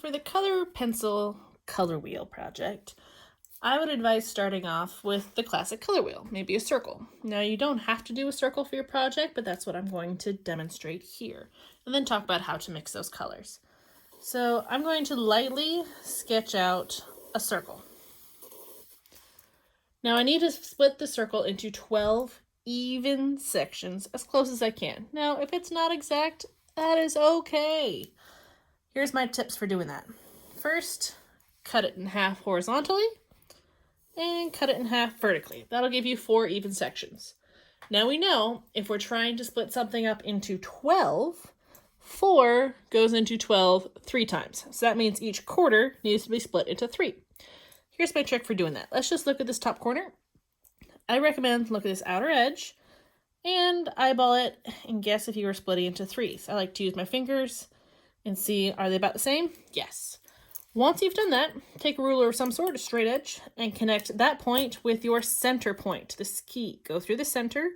for the color pencil color wheel project, I would advise starting off with the classic color wheel, maybe a circle. Now you don't have to do a circle for your project, but that's what I'm going to demonstrate here, and then talk about how to mix those colors. So I'm going to lightly sketch out a circle. Now I need to split the circle into 12 even sections as close as I can. Now if it's not exact, that is okay. Here's my tips for doing that. First, cut it in half horizontally and cut it in half vertically. That'll give you 4 even sections. Now we know if we're trying to split something up into 12, 4 goes into 12 3 times. So that means each quarter needs to be split into 3. Here's my trick for doing that. Let's just look at this top corner. I recommend look at this outer edge and eyeball it and guess if you were splitting into 3s. I like to use my fingers and see, are they about the same? Yes. Once you've done that, take a ruler of some sort, a straight edge, and connect that point with your center point, this key. Go through the center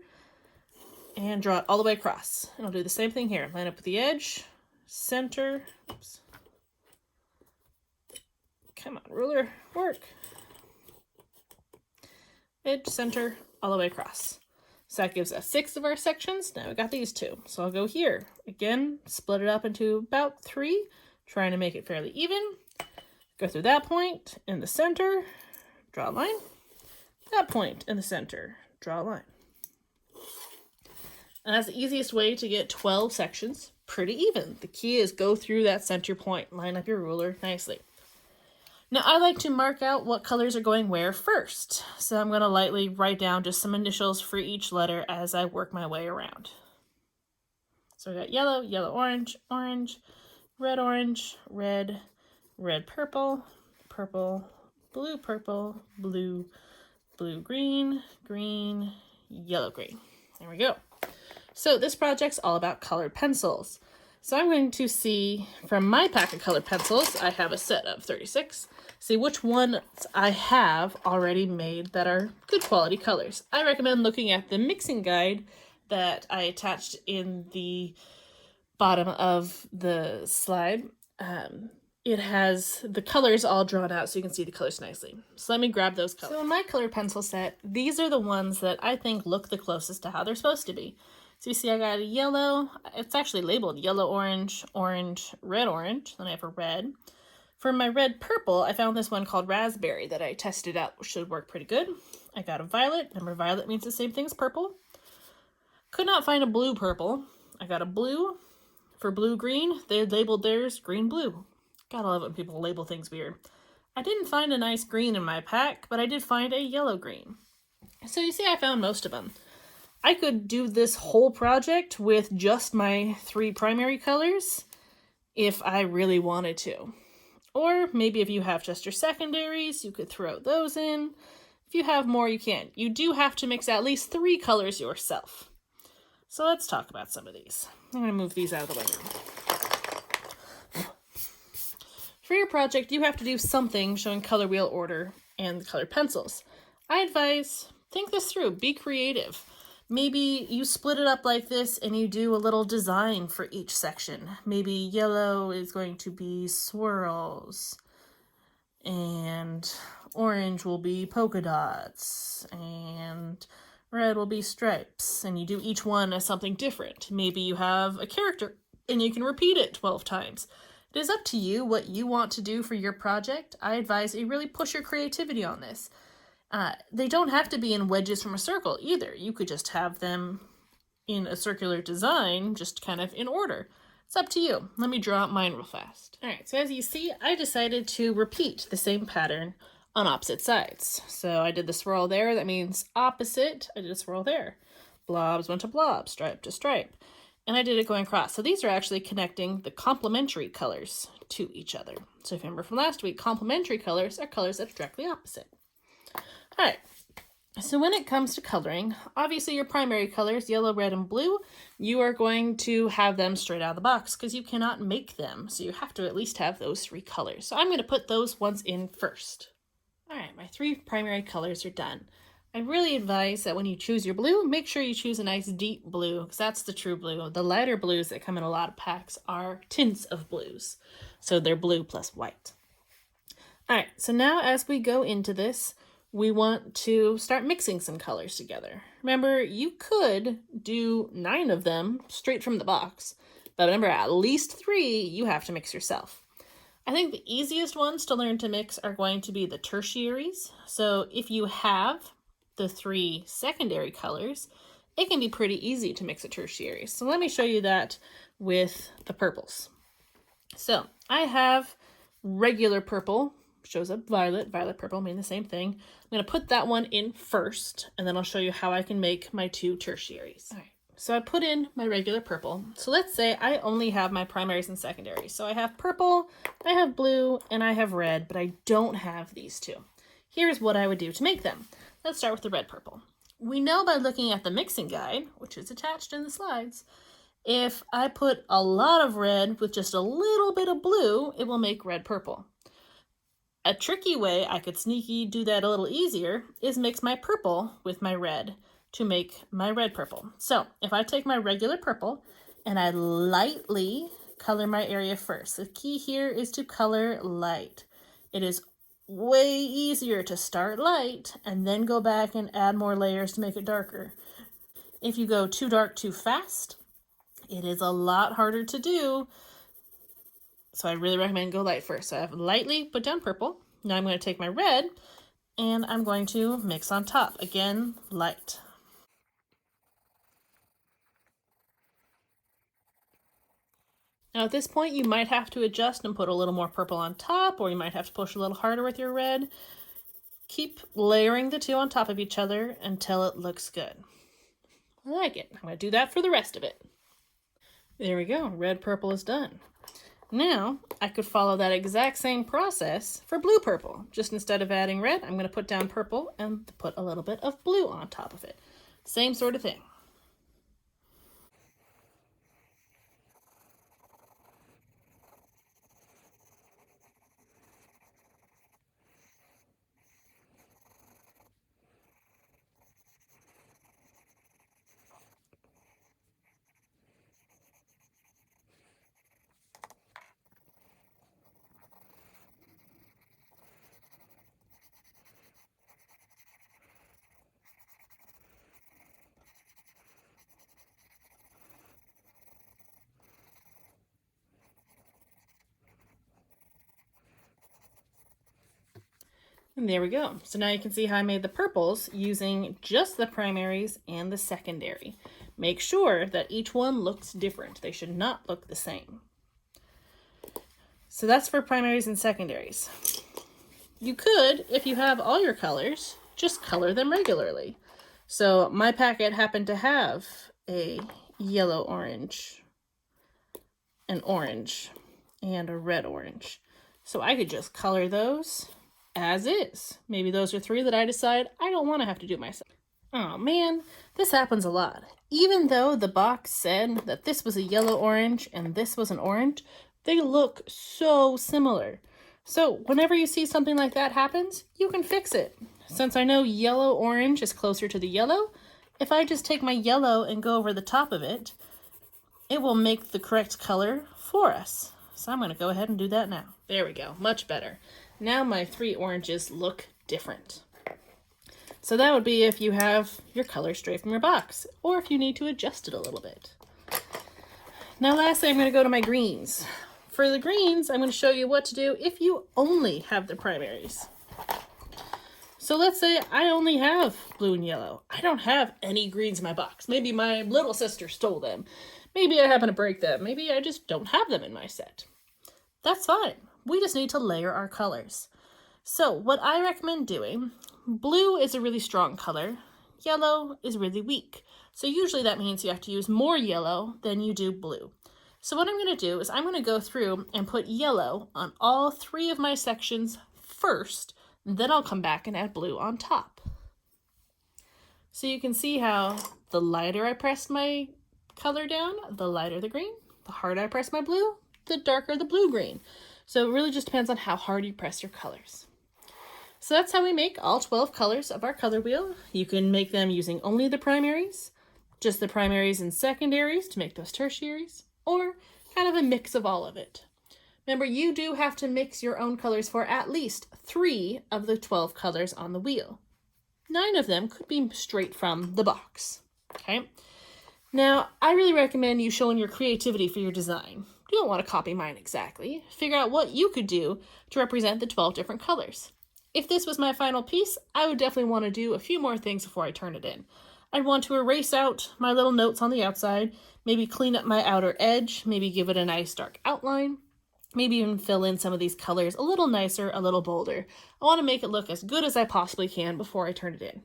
and draw it all the way across. And I'll do the same thing here. Line up with the edge, center, oops. Come on, ruler, work. Edge, center, all the way across. So that gives us 6 of our sections. Now we got these 2. So I'll go here. Again, split it up into about 3, trying to make it fairly even. Go through that point in the center, draw a line. That point in the center, draw a line. And that's the easiest way to get 12 sections pretty even. The key is go through that center point, line up your ruler nicely. Now I like to mark out what colors are going where first. So I'm going to lightly write down just some initials for each letter as I work my way around. So we got yellow, yellow, orange, orange, red, orange, red, red, purple, purple, blue, purple, blue, blue, green, green, yellow, green. There we go. So this project's all about colored pencils. So I'm going to see from my pack of colored pencils, I have a set of 36, see which ones I have already made that are good quality colors. I recommend looking at the mixing guide that I attached in the bottom of the slide. It has the colors all drawn out so you can see the colors nicely. So let me grab those colors. So in my colored pencil set, these are the ones that I think look the closest to how they're supposed to be. So you see I got a yellow, it's actually labeled yellow, orange, orange, red, orange, then I have a red. For my red purple, I found this one called raspberry that I tested out, which should work pretty good. I got a violet, remember violet means the same thing as purple. Could not find a blue purple. I got a blue. For blue green, they labeled theirs green blue. Gotta love it when people label things weird. I didn't find a nice green in my pack, but I did find a yellow green. So you see I found most of them. I could do this whole project with just my 3 primary colors if I really wanted to. Or maybe if you have just your secondaries, you could throw those in. If you have more, you can. You do have to mix at least 3 colors yourself. So let's talk about some of these. I'm going to move these out of the way now. For your project, you have to do something showing color wheel order and the colored pencils. I advise, think this through, be creative. Maybe you split it up like this and you do a little design for each section. Maybe yellow is going to be swirls, and orange will be polka dots, and red will be stripes, and you do each one as something different. Maybe you have a character and you can repeat it 12 times. It is up to you what you want to do for your project. I advise that you really push your creativity on this. They don't have to be in wedges from a circle either. You could just have them in a circular design, just kind of in order. It's up to you. Let me draw out mine real fast. All right, so as you see, I decided to repeat the same pattern on opposite sides. So I did the swirl there, that means opposite. I did a swirl there. Blobs went to blob, stripe to stripe. And I did it going across. So these are actually connecting the complementary colors to each other. So if you remember from last week, complementary colors are colors that are directly opposite. All right, so when it comes to coloring, obviously your primary colors, yellow, red, and blue, you are going to have them straight out of the box because you cannot make them. So you have to at least have those 3 colors. So I'm going to put those ones in first. All right, my 3 primary colors are done. I really advise that when you choose your blue, make sure you choose a nice deep blue because that's the true blue. The lighter blues that come in a lot of packs are tints of blues. So they're blue plus white. All right, so now as we go into this, we want to start mixing some colors together. Remember, you could do 9 of them straight from the box, but remember, at least 3 you have to mix yourself. I think the easiest ones to learn to mix are going to be the tertiaries. So if you have the 3 secondary colors, it can be pretty easy to mix a tertiary. So let me show you that with the purples. So I have regular purple, shows up violet, violet purple mean the same thing. I'm going to put that one in first, and then I'll show you how I can make my 2 tertiaries. All right, so I put in my regular purple. So let's say I only have my primaries and secondaries. So I have purple, I have blue, and I have red, but I don't have these 2. Here's what I would do to make them. Let's start with the red purple. We know by looking at the mixing guide, which is attached in the slides, if I put a lot of red with just a little bit of blue, it will make red purple. A tricky way I could sneaky do that a little easier is mix my purple with my red to make my red purple. So if I take my regular purple and I lightly color my area first, the key here is to color light. It is way easier to start light and then go back and add more layers to make it darker. If you go too dark too fast, it is a lot harder to do. So I really recommend go light first. So I have lightly put down purple. Now I'm going to take my red and I'm going to mix on top. Again, light. Now at this point you might have to adjust and put a little more purple on top, or you might have to push a little harder with your red. Keep layering the 2 on top of each other until it looks good. I like it. I'm going to do that for the rest of it. There we go. Red purple is done. Now, I could follow that exact same process for blue purple. Just instead of adding red, I'm going to put down purple and put a little bit of blue on top of it. Same sort of thing. And there we go. So now you can see how I made the purples using just the primaries and the secondary. Make sure that each one looks different. They should not look the same. So that's for primaries and secondaries. You could, if you have all your colors, just color them regularly. So my packet happened to have a yellow orange, an orange, and a red orange. So I could just color those as is. Maybe those are 3 that I decide I don't want to have to do myself. Oh man, this happens a lot. Even though the box said that this was a yellow orange and this was an orange, they look so similar. So whenever you see something like that happens, you can fix it. Since I know yellow orange is closer to the yellow, if I just take my yellow and go over the top of it, it will make the correct color for us. So I'm going to go ahead and do that now. There we go, much better. Now my 3 oranges look different. So that would be if you have your color straight from your box, or if you need to adjust it a little bit. Now lastly, I'm going to go to my greens. For the greens, I'm going to show you what to do if you only have the primaries. So let's say I only have blue and yellow. I don't have any greens in my box. Maybe my little sister stole them. Maybe I happen to break them. Maybe I just don't have them in my set. That's fine. We just need to layer our colors. So what I recommend doing, blue is a really strong color. Yellow is really weak. So usually that means you have to use more yellow than you do blue. So what I'm going to do is I'm going to go through and put yellow on all 3 of my sections first, then I'll come back and add blue on top. So you can see how the lighter I press my color down, the lighter the green. The harder I press my blue, the darker the blue-green. So it really just depends on how hard you press your colors. So that's how we make all 12 colors of our color wheel. You can make them using only the primaries, just the primaries and secondaries to make those tertiaries, or kind of a mix of all of it. Remember, you do have to mix your own colors for at least 3 of the 12 colors on the wheel. 9 of them could be straight from the box. Okay. Now, I really recommend you showing your creativity for your design. You don't want to copy mine exactly. Figure out what you could do to represent the 12 different colors. If this was my final piece, I would definitely want to do a few more things before I turn it in. I'd want to erase out my little notes on the outside, maybe clean up my outer edge, maybe give it a nice dark outline, maybe even fill in some of these colors a little nicer, a little bolder. I want to make it look as good as I possibly can before I turn it in.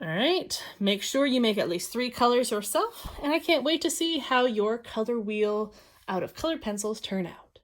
All right, make sure you make at least 3 colors yourself, and I can't wait to see how your color wheel out of colored pencils turn out.